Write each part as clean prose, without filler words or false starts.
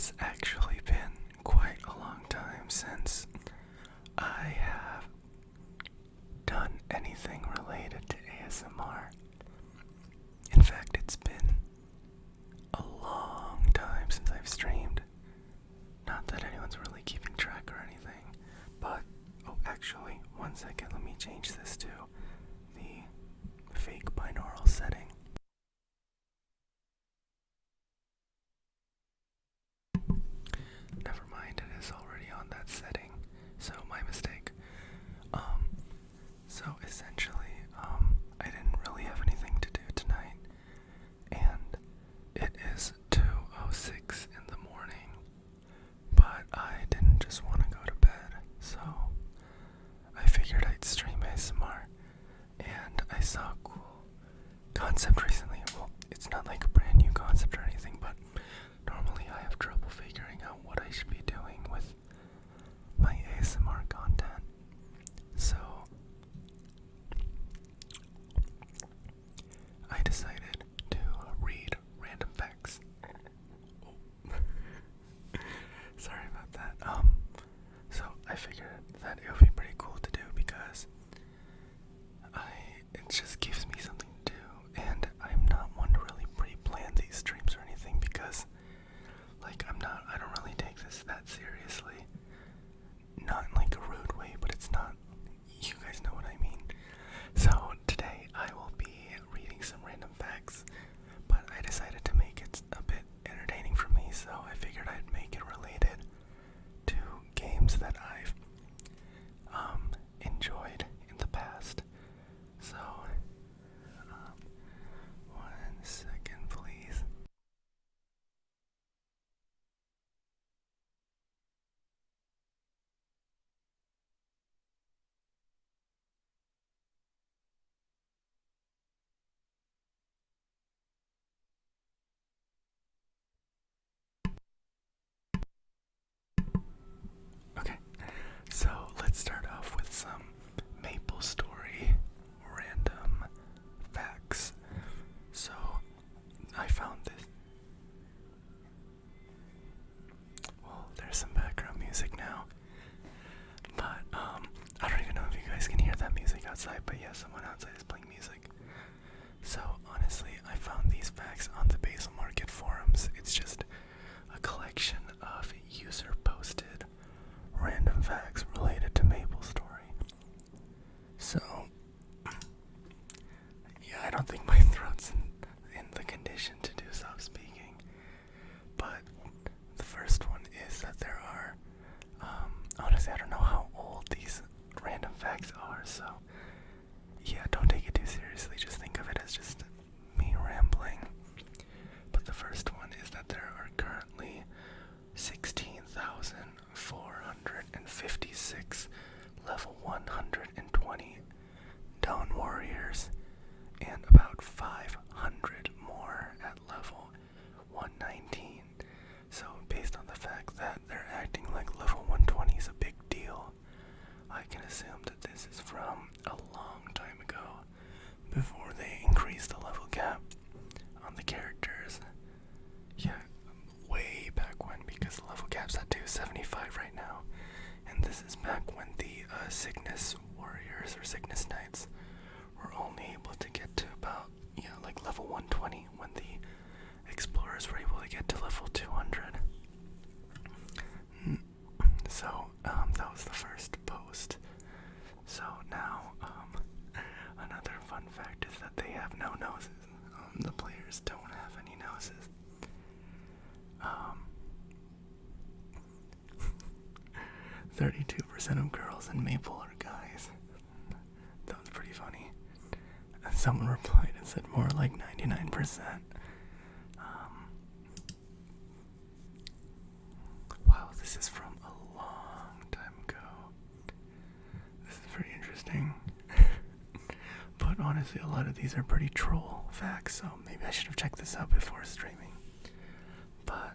It's actually been quite a long time since I have done anything related to ASMR. In fact, it's been a long time since I've streamed. Not that anyone's really keeping track or anything, but, oh, actually, one second, let me change this to the fake binaural setting. Never mind, it is already on that setting, so my mistake. So essentially, I didn't really have anything to do tonight, and it is 2:06 in the morning, but I didn't just want to go to bed, so I figured I'd stream ASMR, and I saw a cool concept recently. Well, it's not like a brand new concept or anything, but normally I have trouble figuring out what I should be doing with my ASMR content. So I decided to read random facts. Oh. Sorry about that. So I figured that it would be pretty cool to do because it just gives me something to do, and I'm not one to really pre-plan these streams or anything because, like, I don't really take this that seriously. Not in like a rude way, but it's not, you guys know what I mean. So today I will be reading some random facts, but I decided to make it a bit entertaining for me, so I figured I'd make it related to games that I've enjoyed in the past. So, 1 second, please. Okay, so let's start off with some Maplestory random facts. So I found this. Well, there's some background music now, but I don't even know if you guys can hear that music outside, but yeah, someone outside is playing music. So honestly, I found these facts on the Basil Market forums. It's just a collection of user-posted random facts related to Maplestory. So, yeah, I don't think my throat's in the condition to do soft speaking. But the first one is that there are, honestly, I don't know how old these random facts are, so yeah, don't take it too seriously. Just think of it as just me rambling. But the first one is that there are currently 16,456 level 120 Dawn Warriors, and about 500 more at level 119. So based on the fact that they're acting like level 120 is a big deal, I can assume that this is from a long time ago, before they increased the level cap on the characters. Yeah, way back when, because the level cap's at 275 right now, and this is back when the Sickness Warriors or Sickness Knights were only able to get to about, like level 120, when the Explorers were able to get to level 200. So, that was the first post. So now, another fun fact is that they have no noses. The players don't have any noses. 32% of girls in Maple are guys. That was pretty funny. And someone replied and said more like 99%. Wow, this is from a long time ago. This is pretty interesting. But honestly, a lot of these are pretty troll facts, so maybe I should have checked this out before streaming. But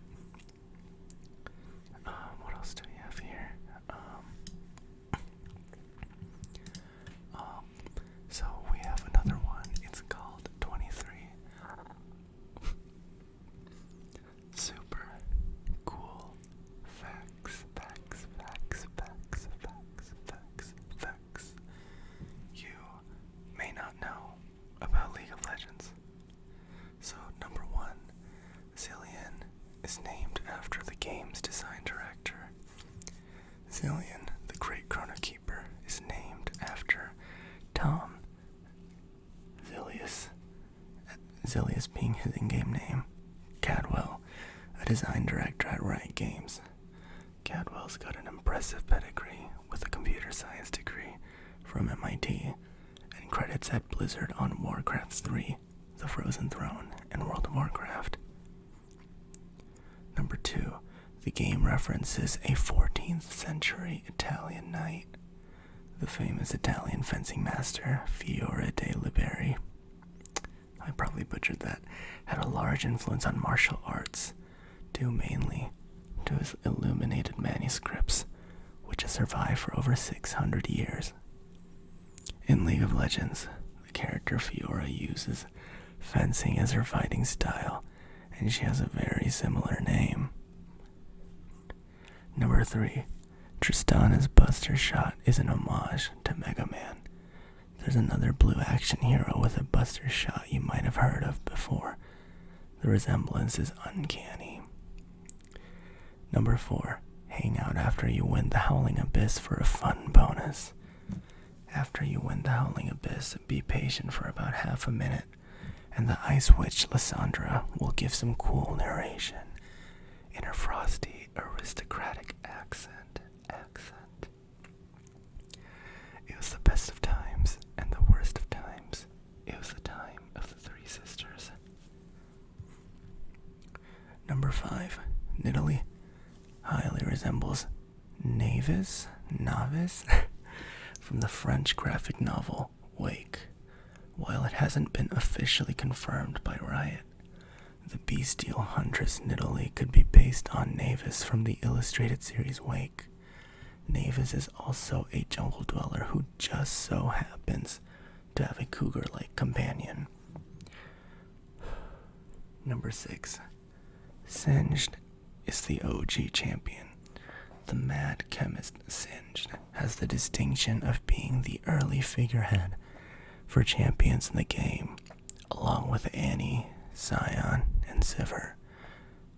what else do we have here? So we have another one. It's called 23. Super cool Zilius being his in-game name. Cadwell, a design director at Riot Games. Cadwell's got an impressive pedigree with a computer science degree from MIT and credits at Blizzard on Warcraft 3, The Frozen Throne, and World of Warcraft. Number 2, the game references a 14th century Italian knight, the famous Italian fencing master Fiore de' Liberi. I probably butchered that. Had a large influence on martial arts, due mainly to his illuminated manuscripts, which have survived for over 600 years. In League of Legends, the character Fiora uses fencing as her fighting style, and she has a very similar name. Number 3, Tristana's Buster Shot is an homage to Mega Man. There's another blue action hero with a Buster Shot you might have heard of before. The resemblance is uncanny. Number 4, hang out after you win the Howling Abyss for a fun bonus. After you win the Howling Abyss, be patient for about half a minute, and the Ice Witch Lysandra will give some cool narration in her frosty, aristocratic accent. It was the best of times and the worst of times. It was the time of the three sisters. Number 5, Nidalee highly resembles Navis from the French graphic novel Wake. While it hasn't been officially confirmed by Riot, the bestial huntress Nidalee could be based on Navis from the illustrated series Wake. Navis is also a jungle dweller who just so happens to have a cougar-like companion. Number 6, Singed is the OG champion. The mad chemist Singed has the distinction of being the early figurehead for champions in the game, along with Annie, Scion, and Sivir.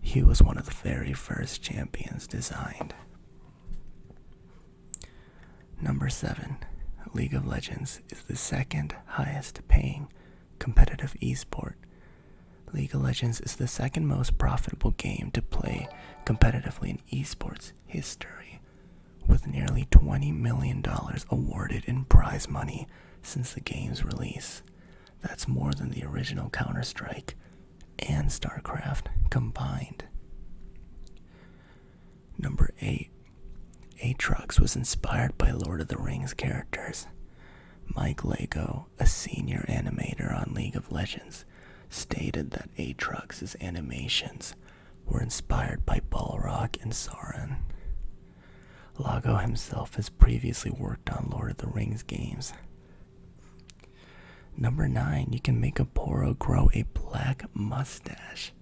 He was one of the very first champions designed. Number 7, League of Legends is the second highest paying competitive esport. League of Legends is the second most profitable game to play competitively in esports history, with nearly $20 million awarded in prize money since the game's release. That's more than the original Counter-Strike and StarCraft combined. Number 8, Aatrox was inspired by Lord of the Rings characters. Mike Lego, a senior animator on League of Legends, stated that Aatrox's animations were inspired by Balrog and Sauron. Lago himself has previously worked on Lord of the Rings games. Number 9, you can make a Poro grow a black mustache.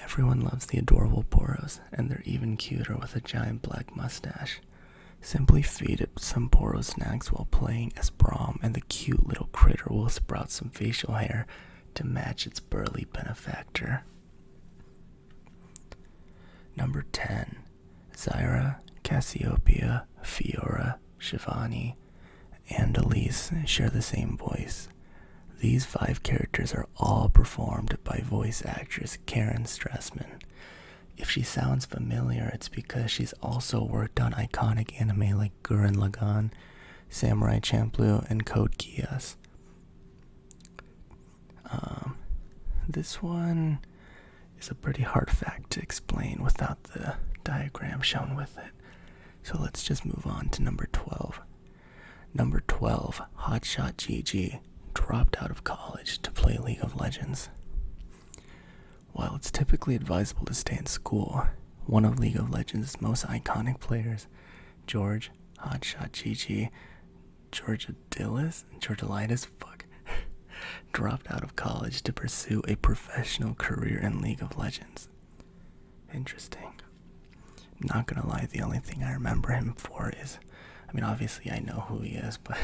Everyone loves the adorable Poros, and they're even cuter with a giant black mustache. Simply feed it some Poro snacks while playing as Braum, and the cute little critter will sprout some facial hair to match its burly benefactor. Number 10, Zyra, Cassiopeia, Fiora, Shivani, and Elise share the same voice. These 5 characters are all performed by voice actress Karen Strassman. If she sounds familiar, it's because she's also worked on iconic anime like Gurren Lagann, Samurai Champloo, and Code Geass. This one is a pretty hard fact to explain without the diagram shown with it. So let's just move on to number 12. Number 12, Hotshot GG, dropped out of college to play League of Legends. While it's typically advisable to stay in school, one of League of Legends' most iconic players, George Hotshot GG Georgiadis, dropped out of college to pursue a professional career in League of Legends. Interesting. Not gonna lie, the only thing I remember him for is, obviously I know who he is, but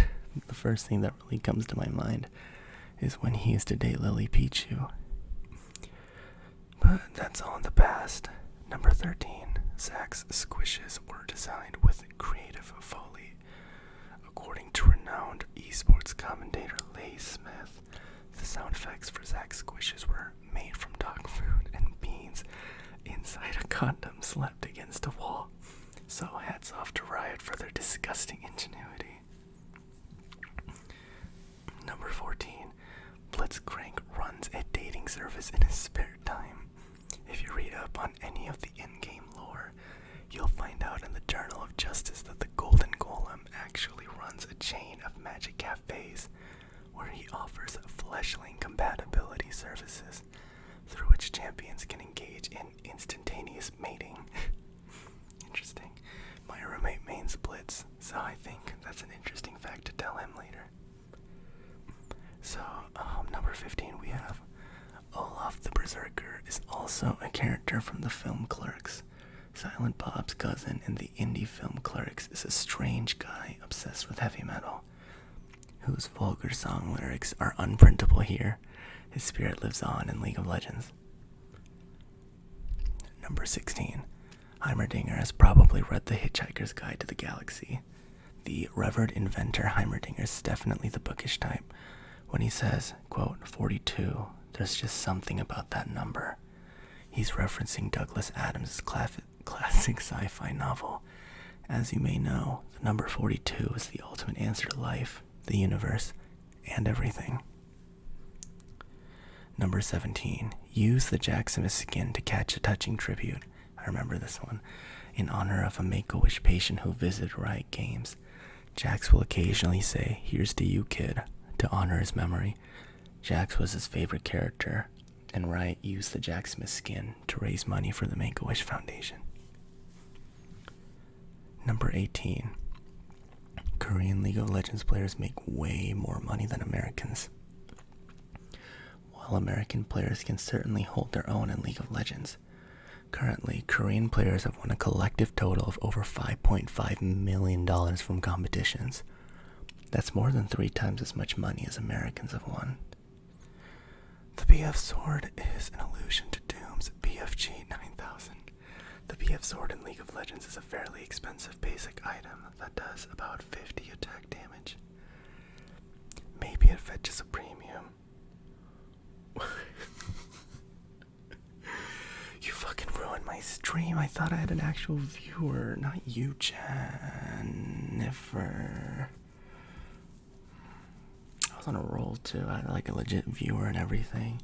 the first thing that really comes to my mind is when he used to date Lily Pichu. But that's all in the past. Number 13, Zach's squishes were designed with creative foley. According to renowned esports commentator Leigh Smith, the sound effects for Zach's squishes were made from dog food and beans inside a condom slapped against a wall. So hats off to Riot for their disgusting ingenuity. Number 14. Blitzcrank runs a dating service in his spare time. If you read up on any of the in-game lore, you'll find out in the Journal of Justice that the Golden Golem actually runs a chain of magic cafes where he offers fleshling compatibility services through which champions can engage in instantaneous mating. Interesting. My roommate mains Blitz, so I think that's an interesting fact to tell him later. So, number 15 we have Olaf the Berserker is also a character from the film Clerks. Silent Bob's cousin in the indie film Clerks is a strange guy obsessed with heavy metal, whose vulgar song lyrics are unprintable here. His spirit lives on in League of Legends. Number 16. Heimerdinger has probably read The Hitchhiker's Guide to the Galaxy. The revered inventor Heimerdinger is definitely the bookish type. When he says, quote, 42, there's just something about that number. He's referencing Douglas Adams' classic sci-fi novel. As you may know, the number 42 is the ultimate answer to life, the universe, and everything. Number 17. Use the Jackson's skin to catch a touching tribute. I remember this one. In honor of a Make-A-Wish patient who visited Riot Games, Jax will occasionally say, here's to you, kid, to honor his memory. Jax was his favorite character, and Riot used the Jack Smith skin to raise money for the Make-A-Wish Foundation. Number 18. Korean League of Legends players make way more money than Americans. While American players can certainly hold their own in League of Legends, currently Korean players have won a collective total of over $5.5 million from competitions. That's more than 3 times as much money as Americans have won. The BF Sword is an allusion to Doom's BFG 9000. The BF Sword in League of Legends is a fairly expensive basic item that does about 50 attack damage. Maybe it fetches a premium. You fucking ruined my stream. I thought I had an actual viewer, not you, Jennifer. I was on a roll too. I had like a legit viewer and everything.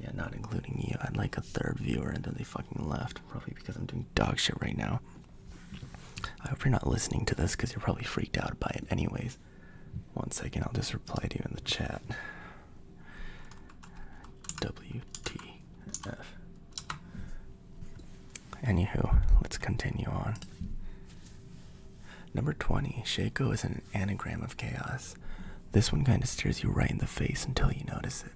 Yeah, not including you. I had like a third viewer and then they fucking left. Probably because I'm doing dog shit right now. I hope you're not listening to this because you're probably freaked out by it anyways. 1 second, I'll just reply to you in the chat. WTF. Anywho, let's continue on. Number 20. Shaco is an anagram of chaos. This one kind of stares you right in the face until you notice it.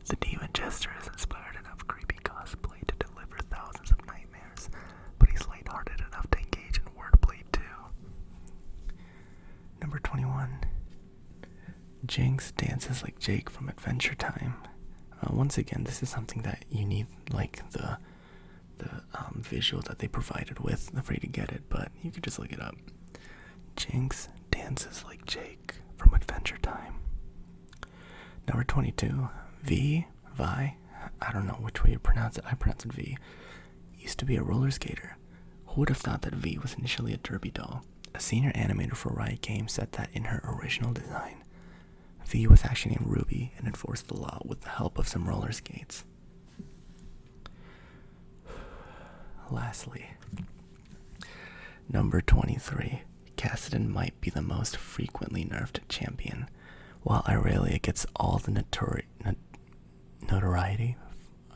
The demon jester is inspired enough creepy cosplay to deliver thousands of nightmares, but he's lighthearted enough to engage in wordplay too. Number 21. Jinx dances like Jake from Adventure Time. Once again, this is something that you need, like the visual that they provided with. I'm afraid to get it, but you could just look it up. Jinx dances like Jake from Adventure Time. Number 22. Vi, I don't know which way you pronounce it. I pronounce it V. Used to be a roller skater. Who would have thought that Vi was initially a derby doll? A senior animator for Riot Games said that in her original design, Vi was actually named Ruby and enforced the law with the help of some roller skates. Lastly, number 23. Kassadin might be the most frequently nerfed champion. While Irelia gets all the notoriety, I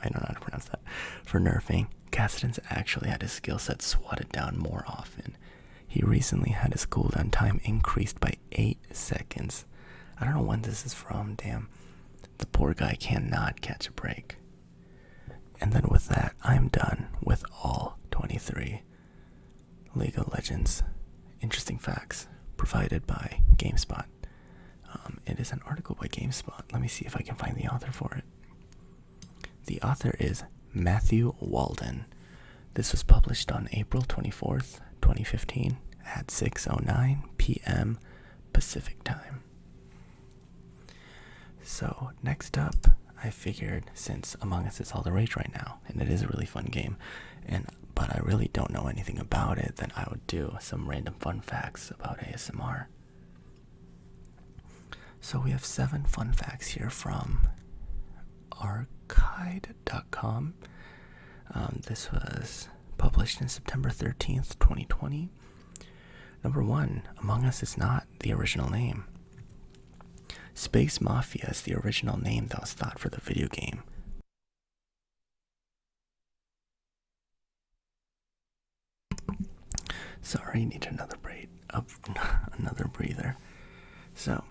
don't know how to pronounce that, for nerfing, Kassadin's actually had his skill set swatted down more often. He recently had his cooldown time increased by 8 seconds. I don't know when this is from, damn. The poor guy cannot catch a break. And then with that, I'm done with all 23 League of Legends interesting facts provided by GameSpot. It is an article by GameSpot. Let me see if I can find the author for it. The author is Matthew Walden. This was published on April 24th, 2015 at 6:09 p.m. Pacific time. So next up, I figured since Among Us is all the rage right now, and it is a really fun game, but I really don't know anything about it, then I would do some random fun facts about ASMR. So we have 7 fun facts here from archide.com. This was published in September 13th, 2020. Number 1, Among Us is not the original name. Space Mafia is the original name that was thought for the video game. Sorry, need another breather. So,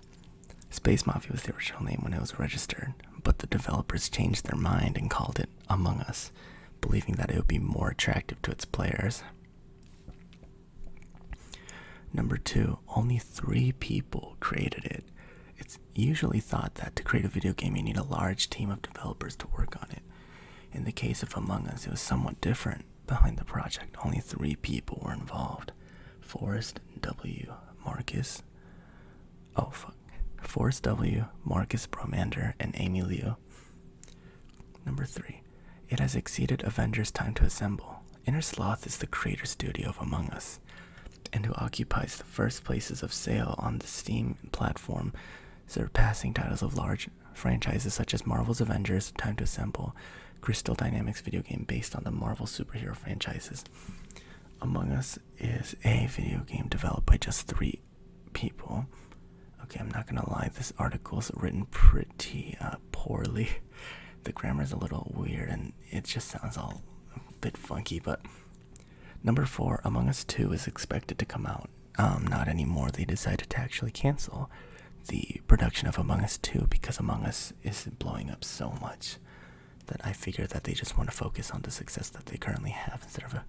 Space Mafia was the original name when it was registered, but the developers changed their mind and called it Among Us, believing that it would be more attractive to its players. Number 2, only 3 people created it. It's usually thought that to create a video game you need a large team of developers to work on it. In the case of Among Us, it was somewhat different. Behind the project, only 3 people were involved. Forrest W. Marcus Bromander, and Amy Liu. Number 3, it has exceeded Avengers Time to Assemble. Inner Sloth is the creator studio of Among Us, and who occupies the first places of sale on the Steam platform, surpassing titles of large franchises such as Marvel's Avengers Time to Assemble, Crystal Dynamics video game based on the Marvel superhero franchises. Among Us is a video game developed by just 3 people. Okay, I'm not gonna lie, this article is written pretty poorly. The grammar is a little weird and it just sounds all a bit funky, but number 4, Among Us 2 is expected to come out. Not anymore. They decided to actually cancel the production of Among Us 2 because Among Us is blowing up so much that I figured that they just want to focus on the success that they currently have instead of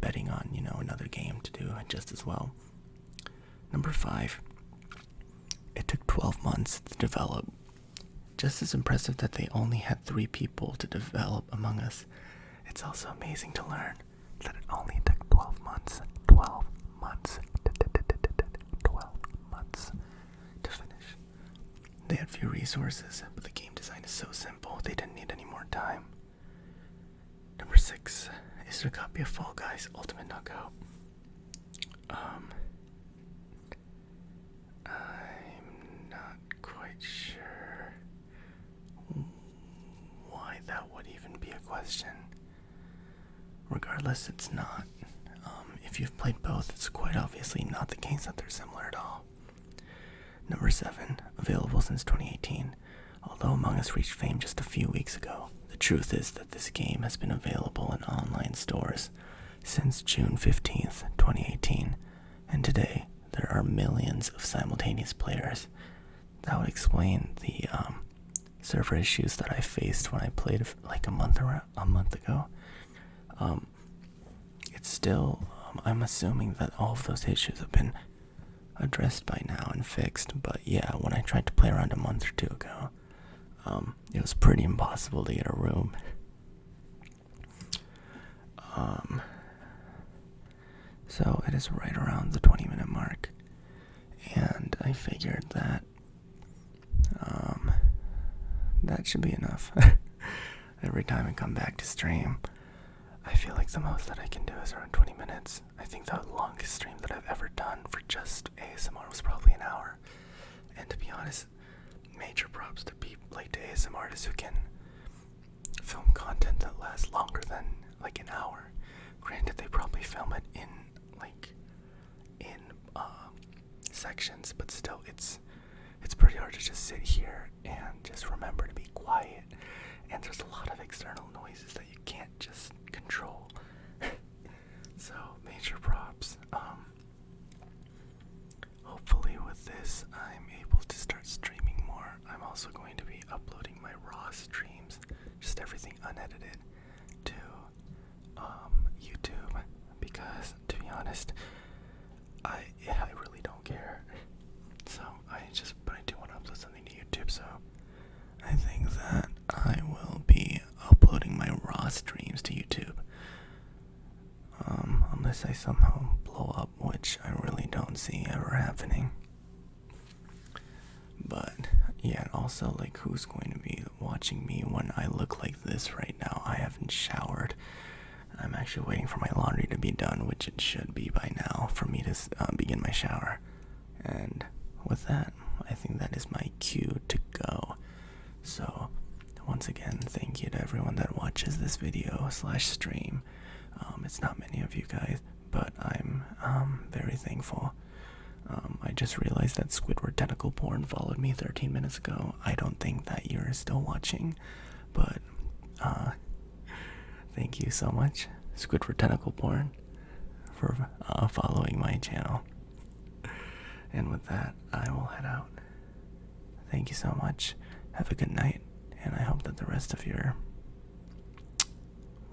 betting on, another game to do just as well. Number 5, it took 12 months to develop. Just as impressive that they only had 3 people to develop Among Us, it's also amazing to learn that it only took 12 months to finish. They had few resources, but the game design is so simple, they didn't need any more time. Number 6, is it a copy of Fall Guys Ultimate Knockout? I'm not quite sure why that would even be a question. Regardless, it's not. If you've played both, it's quite obviously not the case that they're similar at all. Number 7, available since 2018. Although Among Us reached fame just a few weeks ago, the truth is that this game has been available in online stores since June 15th, 2018, and today there are millions of simultaneous players. That would explain the server issues that I faced when I played like a month ago. It's still, I'm assuming that all of those issues have been addressed by now and fixed, but yeah, when I tried to play around a month or 2 ago, it was pretty impossible to get a room. So it is right around the 20-minute mark, and I figured that that should be enough. Every time I come back to stream, I feel like the most that I can do is around 20 minutes. I think the longest stream that I've ever done for just ASMR was probably an hour. And to be honest, major props to ASMR artists who can film content that lasts longer than like an hour. Granted, they probably film it in sections, but still, it's pretty hard to just sit here and just remember to be quiet. And there's a lot of external noises that you can't just control. So, major props. Hopefully with this, I'm able to start streaming more. I'm also going to be uploading my raw streams, just everything unedited, to YouTube, because, to be honest, I really don't care. So, but I do want to upload something to YouTube, so I think that I will be uploading my raw streams to YouTube. unless I somehow blow up, which I really don't see ever happening. But yeah, also, like, who's going to be watching me when I look like this right now? I haven't showered. I'm actually waiting for my laundry to be done, which it should be by now, for me to begin my shower. And with that, I think that is my cue to go. So, once again, thank you to everyone that watches this video / stream. It's not many of you guys, but I'm very thankful. I just realized that Squidward Tentacle Porn followed me 13 minutes ago. I don't think that you're still watching, but thank you so much, Squidward Tentacle Porn, for following my channel. And with that, I will head out. Thank you so much. Have a good night, and I hope that the rest of your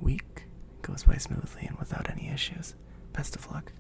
week goes by smoothly and without any issues. Best of luck.